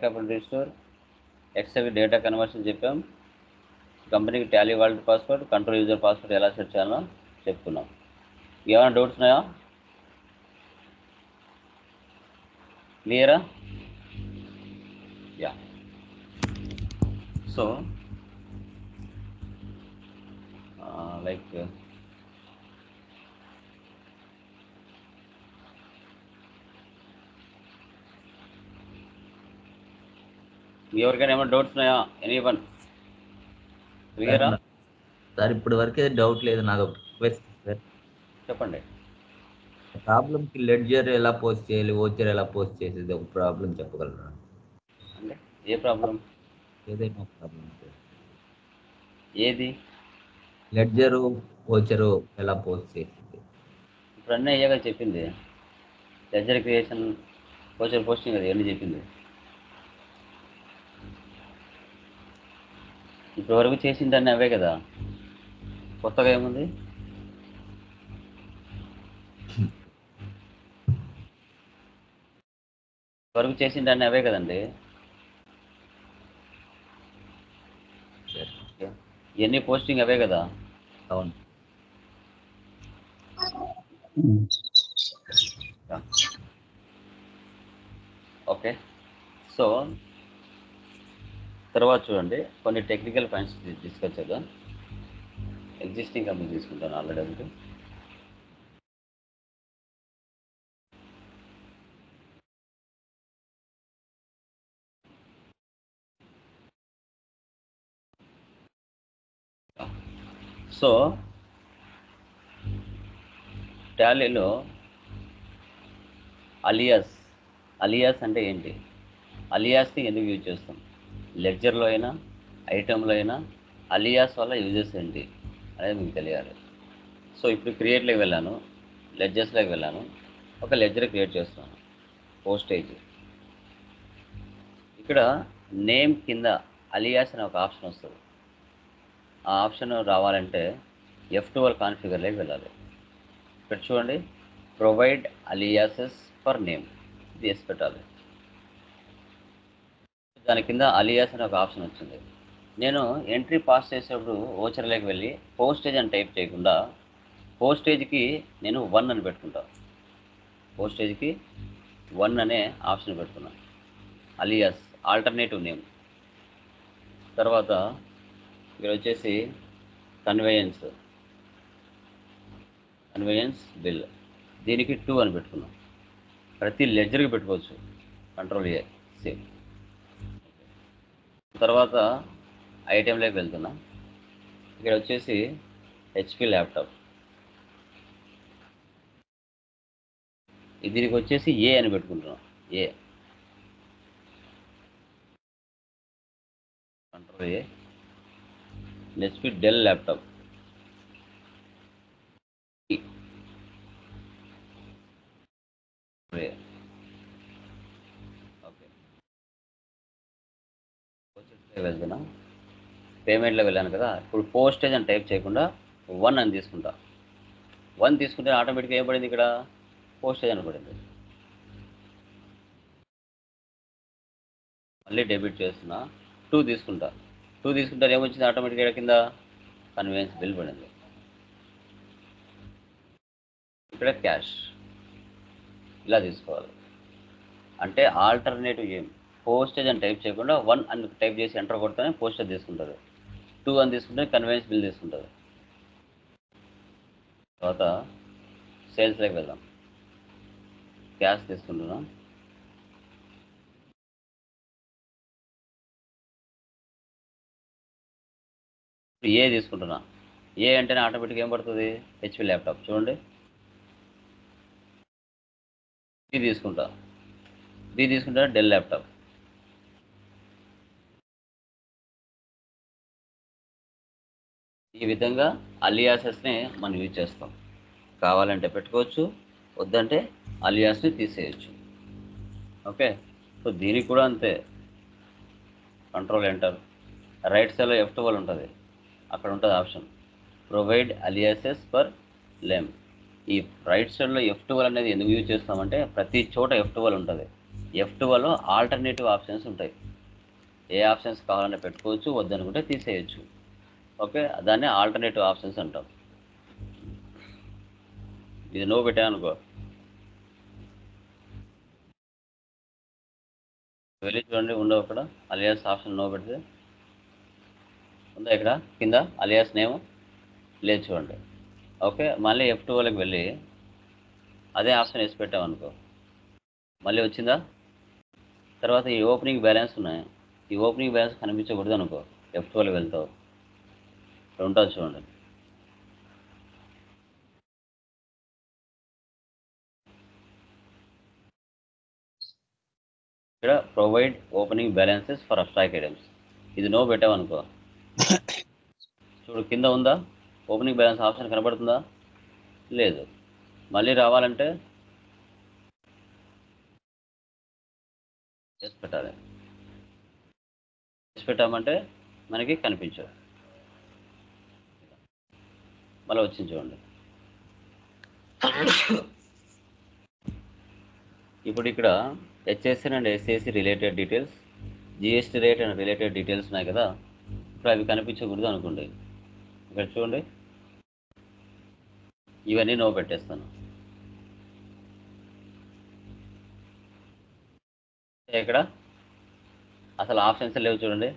Backup and restore, Excel data conversion చెప్పాం, కంపెనీకి Tally vault password, control user password ఎలా set చేయాలో చెప్పుకున్నాం. ఏమైనా డౌట్స్ ఉన్నాయా? క్లియరా? యా. సో లైక్ ఎవరికైనా ఏమైనా డౌట్స్ ఉన్నాయా? ఎనీవన్? క్లియరా? సార్ ఇప్పటి వరకే డౌట్ లేదు, నాకు రిక్వెస్ట్ సార్. చెప్పండి. ప్రాబ్లంకి లెడ్జర్ ఎలా పోస్ట్ చేయాలి, ఓచర్ ఎలా పోస్ట్ చేసేది ఒక ప్రాబ్లం చెప్పగలరా? అంటే ఏ ప్రాబ్లం? ఏదైనా ఒక ప్రాబ్లం సార్. ఏది? లెడ్జరు ఓచరు ఎలా పోస్ట్ చేసేది? ఇప్పుడు అన్నీ అయ్యాక చెప్పింది. లెడ్జర్ క్రియేషన్, ఓచర్ పోస్టింగ్, అది ఎన్ని చెప్పింది. ఇప్పటి వరకు చేసిందన్నీ అవే కదా, కొత్తగా ఏముంది? వరకు చేసిందన్నీ అవే కదండి. ఇవన్నీ పోస్టింగ్ అవే కదా. అవును. ఓకే. సో తర్వాత చూడండి, కొన్ని టెక్నికల్ పాయింట్స్ డిస్కస్ చేద్దాం. ఎగ్జిస్టింగ్ కంపెనీ తీసుకుంటాను ఆల్రెడీ ఒకటి. సో టాలీలో అలియాస్ అంటే ఏంటి? అలియాస్ని ఎందుకు యూజ్ చేస్తాం? లెడ్జర్లో అయినా ఐటెంలో అయినా అలియాస్ వల్ల యూజెస్ ఏంటి అనేది మీకు తెలియాలి. సో ఇప్పుడు క్రియేట్లోకి వెళ్ళాను, లెడ్జర్స్లోకి వెళ్ళాను, ఒక లెడ్జర్ క్రియేట్ చేస్తాను, పోస్టేజ్. ఇక్కడ నేమ్ కింద అలియాస్ అనే ఒక ఆప్షన్ వస్తుంది. ఆ ఆప్షన్ రావాలంటే F12 కాన్ఫిగర్లోకి వెళ్ళాలి. ఇక్కడ చూడండి, ప్రొవైడ్ అలియాసెస్ ఫర్ నేమ్, ఇది ఎస్ పెట్టాలి. దాని కింద అలియాస్ అనే ఒక ఆప్షన్ వచ్చింది. నేను ఎంట్రీ పాస్ చేసేటప్పుడు ఓచర్లోకి వెళ్ళి పోస్టేజ్ అని టైప్ చేయకుండా పోస్టేజ్కి నేను 1 అని పెట్టుకుంటాను. పోస్టేజ్కి 1 అనే ఆప్షన్ పెట్టుకున్నాను. Alias alternative name. తర్వాత ఇక్కడ వచ్చేసి కన్వేయన్స్ బిల్, దీనికి 2 అని పెట్టుకున్నాం. ప్రతి లెడ్జర్కి పెట్టుకోవచ్చు, కంట్రోల్ ఏ సేమ్. తర్వాత ఐటెంలోకి వెళ్తున్నా. ఇక్కడ వచ్చేసి హెచ్పి ల్యాప్టాప్, దీనికి వచ్చేసి ఏ అని పెట్టుకుంటున్నాం. A control A. HP Dell laptop, okay. వెళ్తున్నా, పేమెంట్లో వెళ్ళాను కదా, ఇప్పుడు పోస్టేజ్ అని టైప్ చేయకుండా 1 అని తీసుకుంటా. 1 తీసుకుంటే ఆటోమేటిక్గా ఏం పడింది, ఇక్కడ పోస్టేజ్ అని పడింది. మళ్ళీ డెబిట్ చేస్తున్నా, 2 తీసుకుంటా. 2 తీసుకుంటే ఏమొచ్చింది ఆటోమేటిక్గా కింద కన్వేయన్స్ బిల్ పడింది. ఇక్కడ క్యాష్ ఇలా తీసుకోవాలి. అంటే ఆల్టర్నేటివ్ ఏం, పోస్టేజ్ అని టైప్ చేయకుండా 1 అని టైప్ చేసి ఎంటర్ కొడితేనే పోస్టేజ్ తీసుకుంటుంది, 2 అని తీసుకుంటే కన్వేయన్స్ బిల్ తీసుకుంటుంది. తర్వాత సేల్స్లోకి వెళ్దాం. క్యాష్ తీసుకుంటున్నాం. ఏ తీసుకుంటున్నా. ఏ అంటేనే ఆటోమేటిక్గా ఏం పడుతుంది, హెచ్పి ల్యాప్టాప్. చూడండి, బి తీసుకుంటా. బి తీసుకుంటా డెల్ ల్యాప్టాప్. ఈ విధంగా అలియాసెస్ని మనం యూజ్ చేస్తాం. కావాలంటే పెట్టుకోవచ్చు, వద్దంటే అలియాస్ని తీసేయచ్చు. ఓకే. సో దీనికి కూడా అంతే, కంట్రోల్ ఎంటర్, రైట్ సైడ్లో F12 ఉంటుంది, అక్కడ ఉంటుంది option provide aliases for name. ఈ రైట్ సైడ్లో F12 అనేది ఎందుకు యూజ్ చేస్తామంటే ప్రతి చోట F12 ఉంటుంది. F12లో ఆల్టర్నేటివ్ ఆప్షన్స్ ఉంటాయి. ఏ ఆప్షన్స్ కావాలన్నా పెట్టుకోవచ్చు, వద్దనుకుంటే తీసేయచ్చు. ఓకే, దాన్ని ఆల్టర్నేటివ్ ఆప్షన్స్ అంటాం. ఇది నో పెట్టామనుకో, వెళ్ళి చూడండి ఉండవు అక్కడ అలియాస్ ఆప్షన్ నో పెడితే ఉందా ఇక్కడ కింద అలియాస్ నేమ్ లేదు చూడండి. ఓకే, మళ్ళీ F12లోకి వెళ్ళి అదే ఆప్షన్ వేసి పెట్టామనుకో, మళ్ళీ వచ్చిందా. తర్వాత ఈ ఓపెనింగ్ బ్యాలెన్స్ ఉన్నాయి, ఈ ఓపెనింగ్ బ్యాలెన్స్ కనిపించకూడదు అనుకో, F12 వెళ్తావు, ఇక్కడ ఉంటుంది చూడండి. ఇక్కడ provide opening balances for abstract items, ఇది నో పెట్టామనుకో, చూడు కింద ఉందా ఓపెనింగ్ బ్యాలెన్స్ ఆప్షన్ కనబడుతుందా, లేదు. మళ్ళీ రావాలంటే చేసి పెట్టాలి, చేసి పెట్టామంటే మనకి కనిపించవు. మళ్ళీ వచ్చింది చూడండి. ఇప్పుడు ఇక్కడ HSN and SSC related details, GST rate and related details ఉన్నాయి కదా, ఇప్పుడు అవి కనిపించకూడదు అనుకోండి. ఇక్కడ చూడండి, ఇవన్నీ నో పెట్టేస్తాను. ఇక్కడ అసలు ఆప్షన్స్ లేవు చూడండి.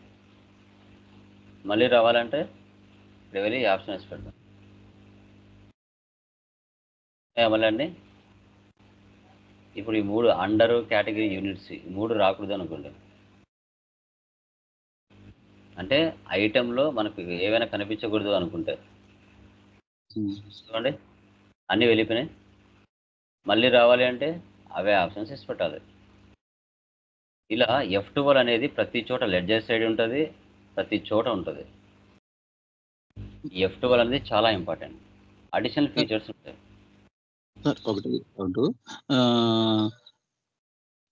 మళ్ళీ రావాలంటే ఇక్కడ వెళ్ళి ఈ ఆప్షన్ వేసి పెడతాను. మళ్ళీ అండి ఇప్పుడు ఈ 3 అండర్ కేటగిరీ యూనిట్స్, ఈ 3 రాకూడదు అనుకోండి. అంటే ఐటెంలో మనకు ఏవైనా కనిపించకూడదు అనుకుంటే చూడండి అన్నీ వెళ్ళిపోయినాయి. మళ్ళీ రావాలి అంటే అవే ఆప్షన్స్ వేసి పెట్టాలి. ఇలా F12 అనేది ప్రతి చోట లెడ్జర్ సైడ్ ఉంటుంది, ప్రతి చోట ఉంటుంది. ఈ F12 అనేది చాలా ఇంపార్టెంట్. అడిషనల్ ఫీచర్స్ ఉంటాయి. సార్ ఒకటి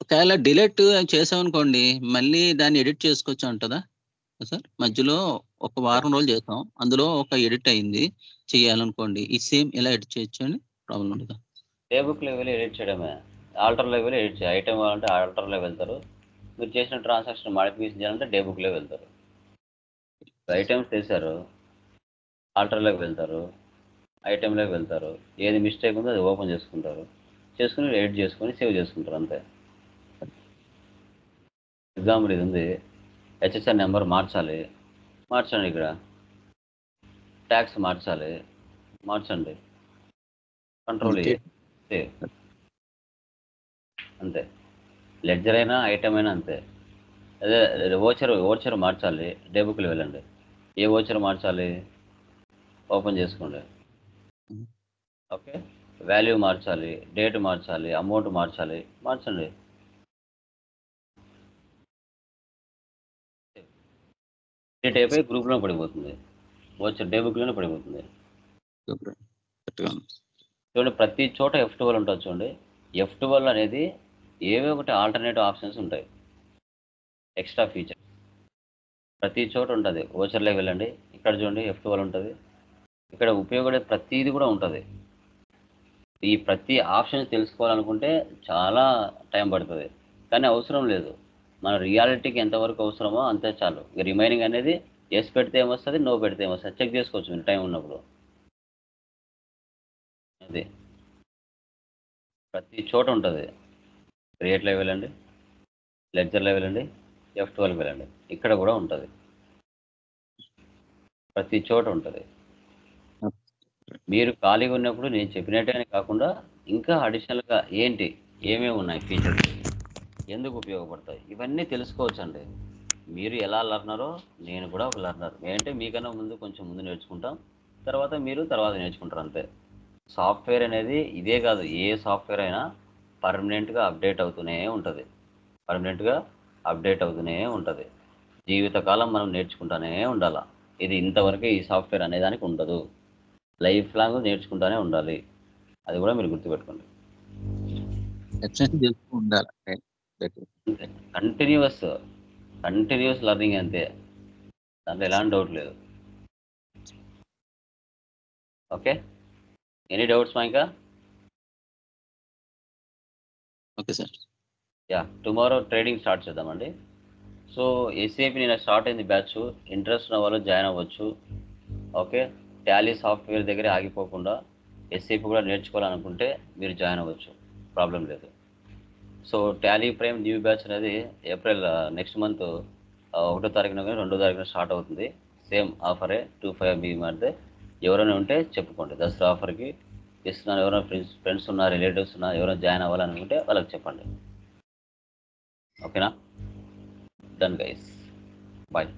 ఒకవేళ డిలీట్ చేసామనుకోండి మళ్ళీ దాన్ని ఎడిట్ చేసుకోవచ్చు అంటుందా సార్? మధ్యలో ఒక వారం రోజులు చేస్తాం, అందులో ఒక ఎడిట్ అయింది చేయాలనుకోండి, ఈ సేమ్ ఎలా ఎడిట్ చేయొచ్చు అండి? ప్రాబ్లం ఉండదా? డే బుక్ లెవెల్ ఎడిట్ చేయడమే, ఆల్టర్ లెవెల్ ఎడిట్ చేయాలి. ఐటమ్ కావాలంటే ఆల్టర్లో వెళ్తారు, మీరు చేసిన ట్రాన్సాక్షన్ మాడిఫికేషన్ చేయాలంటే డే బుక్లో వెళ్తారు. ఐటమ్స్ చేశారు, ఆల్టర్లోకి వెళ్తారు, ఐటెంలోకి వెళ్తారు, ఏది మిస్టేక్ ఉందో అది ఓపెన్ చేసుకుంటారు, చేసుకుని ఎడిట్ చేసుకొని సేవ్ చేసుకుంటారు అంతే. ఎగ్జాంపుల్ ఇది ఉంది, హెచ్ఎస్ఆర్ నెంబర్ మార్చాలి, మార్చండి. ఇక్కడ ట్యాక్స్ మార్చాలి, మార్చండి, కంట్రోల్ సేవ్, అంతే. లెడ్జర్ అయినా ఐటమ్ అయినా అంతే. అదే ఓచర్ మార్చాలి, డే బుక్లో వెళ్ళండి, ఏ ఓచర్ మార్చాలి ఓపెన్ చేసుకోండి. ఓకే, వాల్యూ మార్చాలి, డేట్ మార్చాలి, అమౌంట్ మార్చాలి, మార్చండి. డేట్ అయిపోయి గ్రూప్లో పడిపోతుంది, ఓచర్ డే బుక్లోనే పడిపోతుంది. చూడండి ప్రతి చోట F12 ఉంటుంది చూడండి. F12 అనేది ఏవో ఒకటి ఆల్టర్నేటివ్ ఆప్షన్స్ ఉంటాయి, ఎక్స్ట్రా ఫీచర్ ప్రతి చోట ఉంటుంది. ఓచర్లోకి వెళ్ళండి, ఇక్కడ చూడండి F12 ఉంటుంది, ఇక్కడ ఉపయోగపడే ప్రతిది కూడా ఉంటుంది. ఈ ప్రతి ఆప్షన్ తెలుసుకోవాలనుకుంటే చాలా టైం పడుతుంది, కానీ అవసరం లేదు. మన రియాలిటీకి ఎంతవరకు అవసరమో అంతే చాలు. రిమైనింగ్ అనేది ఎస్ పెడితే ఏమొస్తుంది, నో పెడితే ఏమొస్తుంది చెక్ చేసుకోవచ్చు మీరు టైం ఉన్నప్పుడు. అది ప్రతి చోట ఉంటుంది. క్రియేట్లో వెళ్ళండి, లెడ్జర్లో వెళ్ళండి, F12 వెళ్ళండి, ఇక్కడ కూడా ఉంటుంది, ప్రతి చోట ఉంటుంది. మీరు ఖాళీగా ఉన్నప్పుడు నేను చెప్పినట్టే కాకుండా ఇంకా అడిషనల్గా ఏమేమి ఉన్నాయి ఫీచర్స్, ఎందుకు ఉపయోగపడతాయి, ఇవన్నీ తెలుసుకోవచ్చండి. మీరు ఎలా లర్నరో నేను కూడా ఒక లర్నర్. ఏంటంటే మీకన్నా కొంచెం ముందు నేర్చుకుంటాం, తర్వాత నేర్చుకుంటారు అంతే. సాఫ్ట్వేర్ అనేది ఇదే కాదు, ఏ సాఫ్ట్వేర్ అయినా పర్మనెంట్గా అప్డేట్ అవుతూనే ఉంటుంది. జీవితకాలం మనం నేర్చుకుంటూనే ఉండాలి. ఇది ఇంతవరకే ఈ సాఫ్ట్వేర్ అనేదానికి ఉండదు, లైఫ్ లాంగ్ నేర్చుకుంటూనే ఉండాలి. అది కూడా మీరు గుర్తుపెట్టుకోండి. కంటిన్యూస్ లర్నింగ్ అంతే, దాంట్లో ఎలాంటి డౌట్ లేదు. ఓకే, ఎనీ డౌట్స్ మా ఇంకా? Okay sir. Yeah tomorrow trading start చేద్దామండి. సో ఎస్ఏపి నేను స్టార్ట్ అయింది బ్యాచ్, ఇంట్రెస్ట్ ఉన్న వాళ్ళు జాయిన్ అవ్వచ్చు. ఓకే, టాలీ సాఫ్ట్వేర్ దగ్గరే ఆగిపోకుండా ఎస్ఏపి కూడా నేర్చుకోవాలనుకుంటే మీరు జాయిన్ అవ్వచ్చు, ప్రాబ్లం లేదు. So Tally prime new batch అనేది ఏప్రిల్ నెక్స్ట్ మంత్ 1వ తారీఖున కానీ 2వ తారీఖున స్టార్ట్ అవుతుంది. సేమ్ ఆఫరే 25 మీ మధ్య. ఎవరైనా ఉంటే చెప్పుకోండి, దసరా ఆఫర్కి ఇస్తున్నాను. ఎవరైనా ఫ్రెండ్స్ ఉన్నా, రిలేటివ్స్ ఉన్నా, ఎవరైనా జాయిన్ అవ్వాలనుకుంటే వాళ్ళకి చెప్పండి. ఓకేనా? Done guys, bye.